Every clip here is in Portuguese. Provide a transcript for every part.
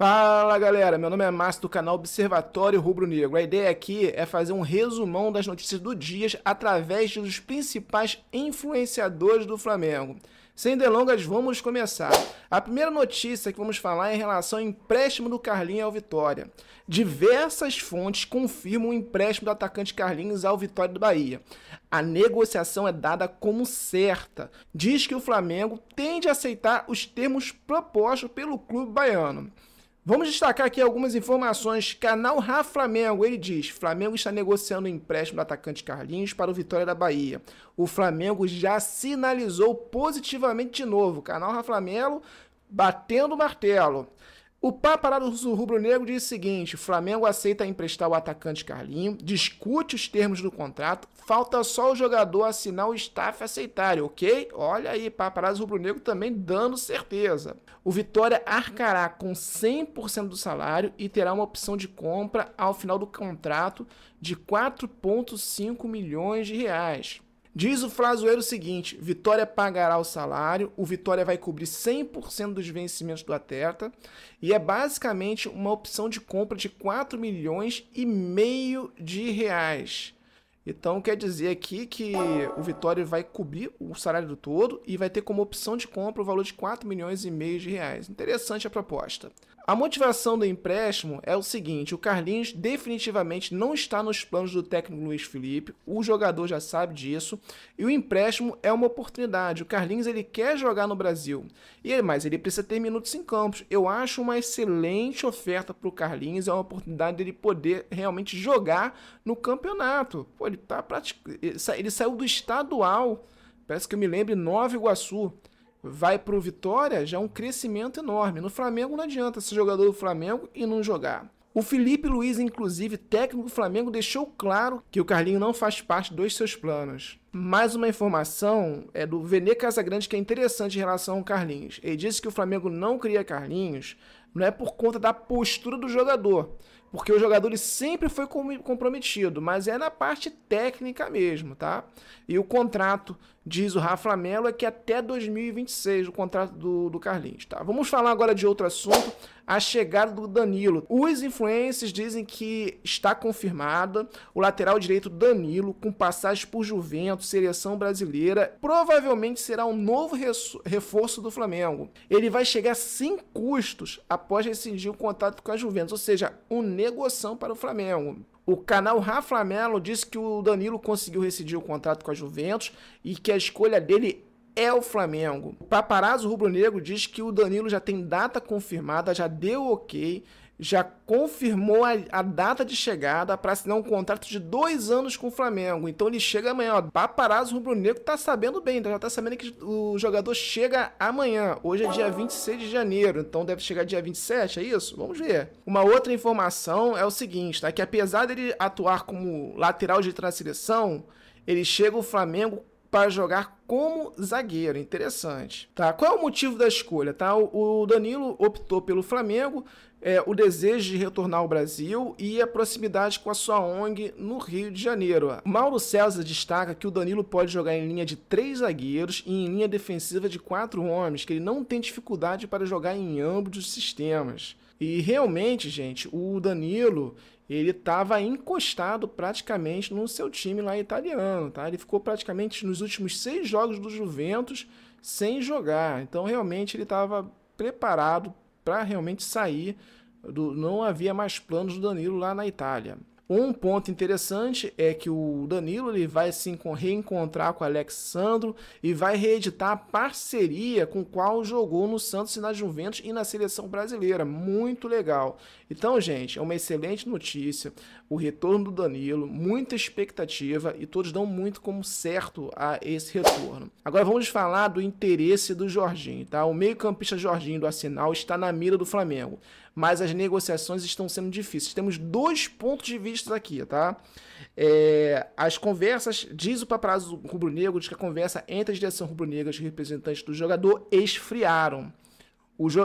Fala galera, meu nome é Márcio do canal Observatório Rubro Negro. A ideia aqui é fazer um resumão das notícias do dia através dos principais influenciadores do Flamengo. Sem delongas, vamos começar. A primeira notícia que vamos falar é em relação ao empréstimo do Carlinhos ao Vitória. Diversas fontes confirmam o empréstimo do atacante Carlinhos ao Vitória do Bahia. A negociação é dada como certa. Diz que o Flamengo tende a aceitar os termos propostos pelo clube baiano. Vamos destacar aqui algumas informações. Canal Flamengo, ele diz: Flamengo está negociando o empréstimo do atacante Carlinhos para o Vitória da Bahia. O Flamengo já sinalizou positivamente de novo. Canal Flamengo batendo o martelo. O Paparazzo rubro-negro diz o seguinte: Flamengo aceita emprestar o atacante Carlinhos, discute os termos do contrato, falta só o jogador assinar o staff aceitar, ok? Olha aí, Paparazzo rubro-negro também dando certeza. O Vitória arcará com 100% do salário e terá uma opção de compra ao final do contrato de 4,5 milhões de reais. Diz o Flazoeiro o seguinte: Vitória pagará o salário, o Vitória vai cobrir 100% dos vencimentos do atleta e é basicamente uma opção de compra de 4 milhões e meio de reais. Então quer dizer aqui que o Vitória vai cobrir o salário do todo e vai ter como opção de compra o valor de 4 milhões e meio de reais. Interessante a proposta. A motivação do empréstimo é o seguinte: o Carlinhos definitivamente não está nos planos do técnico Luiz Felipe, o jogador já sabe disso, e o empréstimo é uma oportunidade. O Carlinhos ele quer jogar no Brasil, mas ele precisa ter minutos em campos. Eu acho uma excelente oferta para o Carlinhos, é uma oportunidade dele poder realmente jogar no campeonato. Pô, ele saiu do estadual, parece que eu me lembro, Nova Iguaçu. Vai para o Vitória, já é um crescimento enorme. No Flamengo não adianta ser jogador do Flamengo e não jogar. O Felipe Luiz, inclusive, técnico do Flamengo, deixou claro que o Carlinhos não faz parte dos seus planos. Mais uma informação é do Vene Casagrande que é interessante em relação ao Carlinhos. Ele disse que o Flamengo não cria Carlinhos, não é por conta da postura do jogador, porque o jogador ele sempre foi comprometido, mas é na parte técnica mesmo, tá? E o contrato, diz o Rafa Melo, é que até 2026 o contrato do Carlinhos, tá? Vamos falar agora de outro assunto, a chegada do Danilo. Os influencers dizem que está confirmada o lateral direito Danilo, com passagem por Juventus, seleção brasileira, provavelmente será um novo reforço do Flamengo. Ele vai chegar sem custos após rescindir o contrato com a Juventus, ou seja, negoção para o Flamengo. O canal Rafa Melo disse que o Danilo conseguiu rescindir o contrato com a Juventus e que a escolha dele é o Flamengo. O Paparazzo rubro-negro diz que o Danilo já tem data confirmada, já deu ok, já confirmou a data de chegada para assinar um contrato de 2 anos com o Flamengo. Então ele chega amanhã. Ó. Paparazzo rubro-negro tá sabendo bem, já tá sabendo que o jogador chega amanhã. Hoje é dia 26 de janeiro, então deve chegar dia 27, é isso? Vamos ver. Uma outra informação é o seguinte, tá? Que apesar dele atuar como lateral direito na seleção, ele chega ao Flamengo para jogar como zagueiro. Interessante, tá? Qual é o motivo da escolha, tá? O Danilo optou pelo Flamengo, o desejo de retornar ao Brasil e a proximidade com a sua ONG no Rio de Janeiro. Mauro César destaca que o Danilo pode jogar em linha de 3 zagueiros e em linha defensiva de 4 homens, que ele não tem dificuldade para jogar em ambos os sistemas. E realmente, gente, o Danilo ele estava encostado praticamente no seu time lá italiano, tá? Ele ficou praticamente nos últimos 6 jogos do Juventus sem jogar. Então, realmente, ele estava preparado para realmente sair. Não havia mais planos do Danilo lá na Itália. Um ponto interessante é que o Danilo ele vai se reencontrar com o Alex Sandro e vai reeditar a parceria com o qual jogou no Santos e na Juventus e na seleção brasileira. Muito legal. Então, gente, é uma excelente notícia. O retorno do Danilo, muita expectativa e todos dão muito como certo a esse retorno. Agora vamos falar do interesse do Jorginho, tá? O meio-campista Jorginho do Arsenal está na mira do Flamengo, mas as negociações estão sendo difíceis. Temos 2 pontos de vista aqui, tá? As conversas, diz o Paparazzo rubro-negro, diz que a conversa entre a direção rubro-negra e os representantes do jogador esfriaram.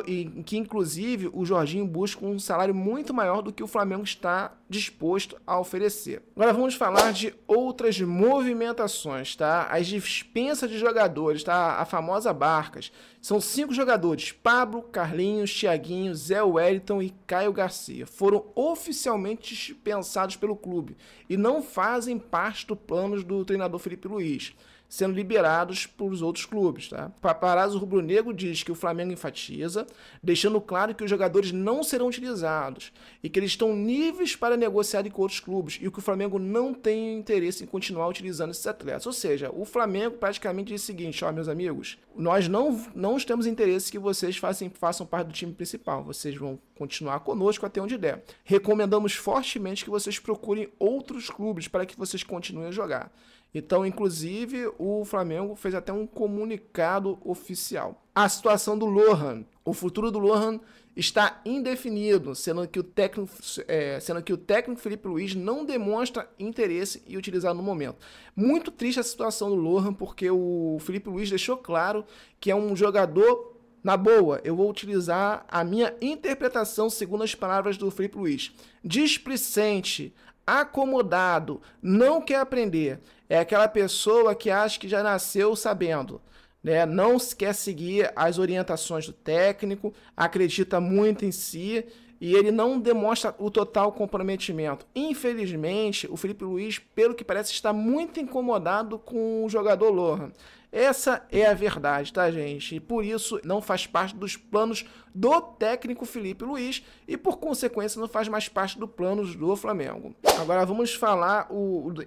em que inclusive o Jorginho busca um salário muito maior do que o Flamengo está disposto a oferecer. Agora vamos falar de outras movimentações, tá? As dispensas de jogadores, tá? A famosa Barcas. São 5 jogadores: Pablo, Carlinhos, Thiaguinho, Zé Wellington e Caio Garcia. Foram oficialmente dispensados pelo clube e não fazem parte do plano do treinador Felipe Luiz, sendo liberados por outros clubes, tá? Paparazzo rubro-negro diz que o Flamengo enfatiza, deixando claro que os jogadores não serão utilizados e que eles estão níveis para negociar com outros clubes e que o Flamengo não tem interesse em continuar utilizando esses atletas. Ou seja, o Flamengo praticamente diz o seguinte: ó, meus amigos, nós não temos interesse que vocês façam parte do time principal, vocês vão continuar conosco até onde der. Recomendamos fortemente que vocês procurem outros clubes para que vocês continuem a jogar. Então, inclusive, o Flamengo fez até um comunicado oficial. A situação do Lohan. O futuro do Lohan está indefinido, sendo que o técnico Felipe Luiz não demonstra interesse em utilizar no momento. Muito triste a situação do Lohan, porque o Felipe Luiz deixou claro que é um jogador, na boa, eu vou utilizar a minha interpretação segundo as palavras do Felipe Luiz: displicente, acomodado, não quer aprender. É aquela pessoa que acha que já nasceu sabendo, né? Não quer seguir as orientações do técnico, acredita muito em si e ele não demonstra o total comprometimento. Infelizmente, o Felipe Luiz, pelo que parece, está muito incomodado com o jogador Lohan. Essa é a verdade, tá, gente? E por isso não faz parte dos planos do técnico Felipe Luiz e, por consequência, não faz mais parte dos planos do Flamengo. Agora vamos falar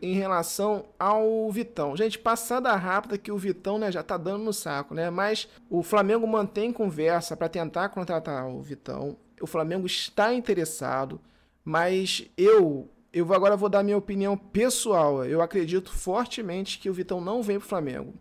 em relação ao Vitão. Gente, passada rápida que o Vitão, né, já tá dando no saco, né? Mas o Flamengo mantém conversa para tentar contratar o Vitão. O Flamengo está interessado, mas agora vou dar minha opinião pessoal. Eu acredito fortemente que o Vitão não vem pro Flamengo.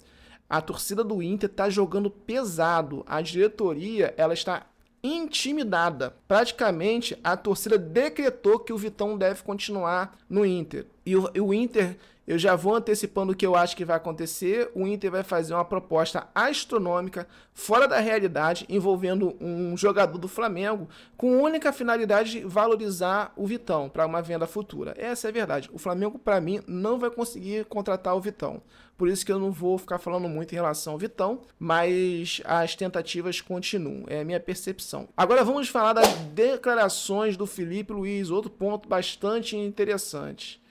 A torcida do Inter está jogando pesado. A diretoria, ela está intimidada. Praticamente, a torcida decretou que o Vitão deve continuar no Inter. E o Inter, eu já vou antecipando o que eu acho que vai acontecer. O Inter vai fazer uma proposta astronômica, fora da realidade, envolvendo um jogador do Flamengo, com a única finalidade de valorizar o Vitão para uma venda futura. Essa é a verdade. O Flamengo, para mim, não vai conseguir contratar o Vitão. Por isso que eu não vou ficar falando muito em relação ao Vitão, mas as tentativas continuam, é a minha percepção. Agora vamos falar das declarações do Felipe Luiz, outro ponto bastante interessante.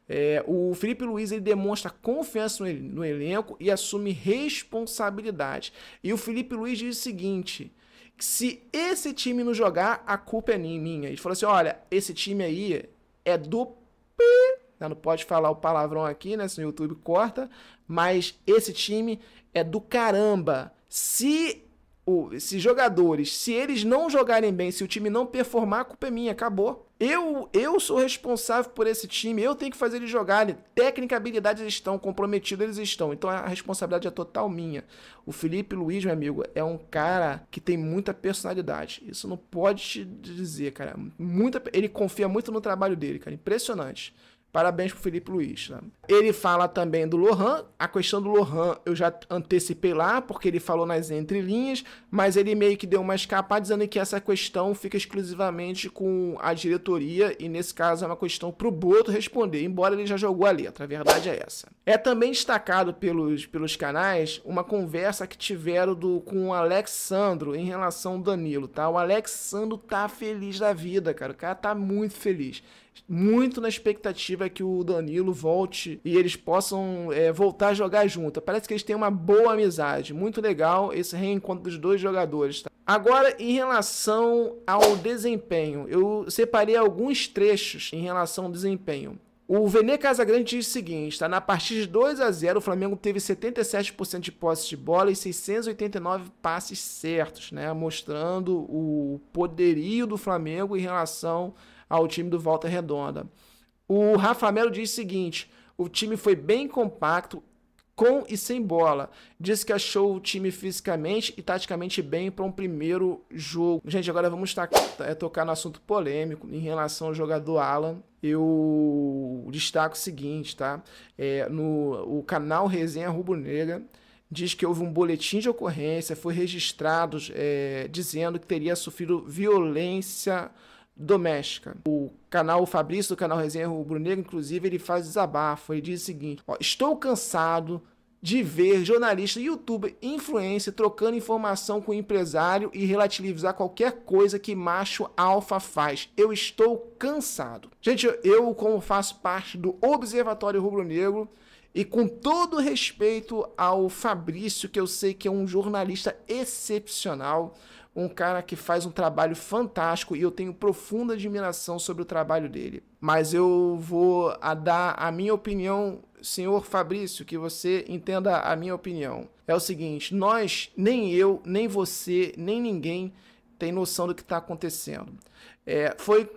O Felipe Luiz, ele demonstra confiança no elenco e assume responsabilidade. E o Felipe Luiz diz o seguinte: que se esse time não jogar, a culpa é minha. Ele falou assim: olha, esse time aí é do não pode falar o palavrão aqui, né? Se o YouTube corta. Mas esse time é do caramba. Se jogadores, se eles não jogarem bem, se o time não performar, a culpa é minha, acabou. Eu sou responsável por esse time, eu tenho que fazer eles jogarem. Técnica, habilidade eles estão, comprometidos eles estão. Então a responsabilidade é total minha. O Felipe Luiz, meu amigo, é um cara que tem muita personalidade. Isso não pode te dizer, cara. Ele confia muito no trabalho dele, cara. Impressionante. Parabéns pro Felipe Luiz, né? Ele fala também do Lohan. A questão do Lohan eu já antecipei lá, porque ele falou nas entrelinhas, mas ele meio que deu uma escapada dizendo que essa questão fica exclusivamente com a diretoria e nesse caso é uma questão pro Boto responder, embora ele já jogou a letra, a verdade é essa. É também destacado pelos canais uma conversa que tiveram com o Alexandro em relação ao Danilo, tá? O Alexandro tá feliz da vida, cara. O cara tá muito feliz. Muito na expectativa que o Danilo volte e eles possam voltar a jogar junto. Parece que eles têm uma boa amizade. Muito legal esse reencontro dos dois jogadores, tá? Agora, em relação ao desempenho, eu separei alguns trechos em relação ao desempenho. O Vene Casagrande diz o seguinte, tá? Na partida de 2-0, o Flamengo teve 77% de posse de bola e 689 passes certos, né? Mostrando o poderio do Flamengo em relação ao time do Volta Redonda. O Rafa Melo diz o seguinte: o time foi bem compacto, com e sem bola. Diz que achou o time fisicamente e taticamente bem para um primeiro jogo. Gente, agora vamos tocar no assunto polêmico em relação ao jogador Alan. Eu destaco o seguinte, tá? O canal Resenha Rubro Negra diz que houve um boletim de ocorrência, foi registrado dizendo que teria sofrido violência doméstica. O Fabrício do canal Resenha Rubro Negro, inclusive, ele faz desabafo. Ele diz o seguinte: ó, estou cansado de ver jornalista, youtuber, influencer trocando informação com o empresário e relativizar qualquer coisa que macho alfa faz. Eu estou cansado. Gente, eu como faço parte do Observatório Rubro Negro e com todo respeito ao Fabrício, que eu sei que é um jornalista excepcional, um cara que faz um trabalho fantástico e eu tenho profunda admiração sobre o trabalho dele. Mas eu vou dar a minha opinião, senhor Fabrício, que você entenda a minha opinião. É o seguinte, nós, nem eu, nem você, nem ninguém tem noção do que está acontecendo. Foi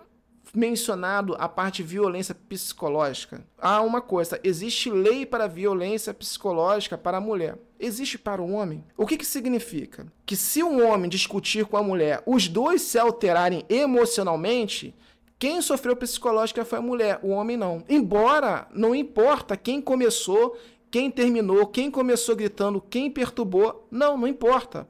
mencionado a parte de violência psicológica. Há uma coisa, existe lei para violência psicológica para a mulher. Existe para o homem. O que significa? Que se um homem discutir com a mulher, os dois se alterarem emocionalmente, quem sofreu psicológica foi a mulher, o homem não. Embora não importa quem começou, quem terminou, quem começou gritando, quem perturbou, não importa.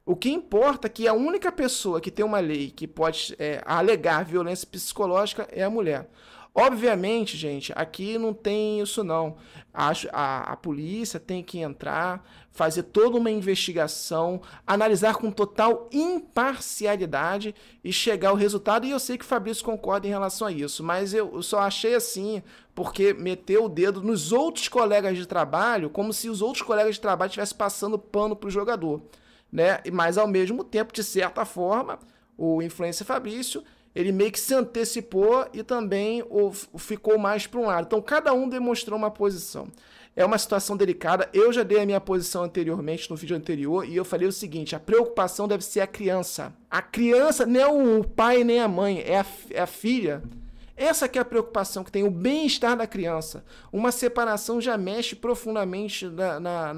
O que importa é que a única pessoa que tem uma lei que pode alegar violência psicológica é a mulher. Obviamente, gente, aqui não tem isso não. A polícia tem que entrar, fazer toda uma investigação, analisar com total imparcialidade e chegar ao resultado. E eu sei que o Fabrício concorda em relação a isso, mas eu só achei assim porque meteu o dedo nos outros colegas de trabalho, como se os outros colegas de trabalho estivessem passando pano para o jogador, né? Mas ao mesmo tempo, de certa forma, o influencer Fabrício, ele meio que se antecipou e também ficou mais para um lado. Então, cada um demonstrou uma posição. É uma situação delicada. Eu já dei a minha posição anteriormente, no vídeo anterior, e eu falei o seguinte: a preocupação deve ser a criança. A criança não é o pai nem a mãe, é a filha. Essa que é a preocupação que tem, o bem-estar da criança. Uma separação já mexe profundamente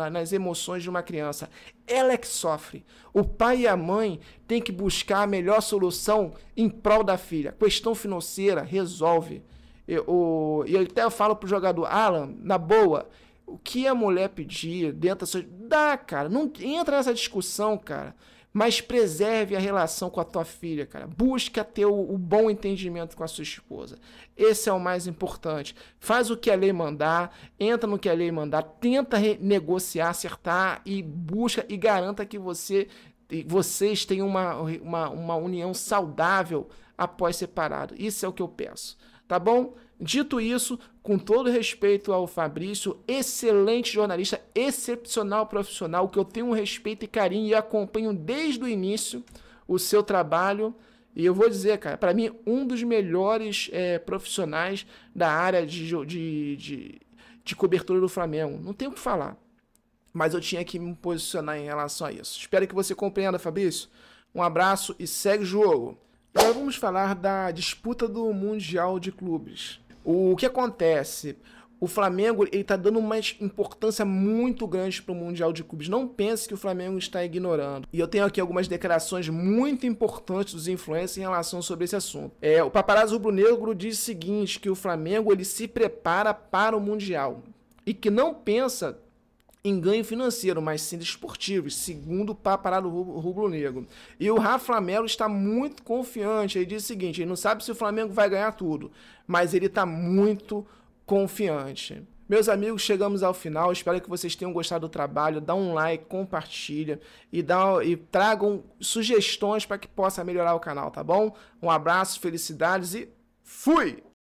nas emoções de uma criança. Ela é que sofre. O pai e a mãe têm que buscar a melhor solução em prol da filha. Questão financeira, resolve. E eu até falo pro jogador, Alan, na boa, o que a mulher pedir dentro da sua... Dá, cara. Não entra nessa discussão, cara. Mas preserve a relação com a tua filha, cara. Busca ter o bom entendimento com a sua esposa. Esse é o mais importante. Faz o que a lei mandar, entra no que a lei mandar, tenta negociar, acertar e busca e garanta que vocês tenham uma união saudável após separado. Isso é o que eu peço. Tá bom? Dito isso, com todo respeito ao Fabrício, excelente jornalista, excepcional profissional, que eu tenho um respeito e carinho e acompanho desde o início o seu trabalho. E eu vou dizer, cara, para mim, um dos melhores profissionais da área de cobertura do Flamengo. Não tenho o que falar, mas eu tinha que me posicionar em relação a isso. Espero que você compreenda, Fabrício. Um abraço e segue o jogo. Agora vamos falar da disputa do Mundial de Clubes. O que acontece? O Flamengo está dando uma importância muito grande para o Mundial de Clubes. Não pense que o Flamengo está ignorando. E eu tenho aqui algumas declarações muito importantes dos influencers em relação sobre esse assunto. O Paparazzo Rubro Negro diz o seguinte, que o Flamengo ele se prepara para o Mundial e que não pensa em ganho financeiro, mas sim desportivo, segundo o Paparazzo Rubro Negro. E o Rafa Melo está muito confiante. Ele diz o seguinte, ele não sabe se o Flamengo vai ganhar tudo, mas ele está muito confiante. Meus amigos, chegamos ao final. Espero que vocês tenham gostado do trabalho. Dá um like, compartilha e tragam sugestões para que possa melhorar o canal, tá bom? Um abraço, felicidades e fui!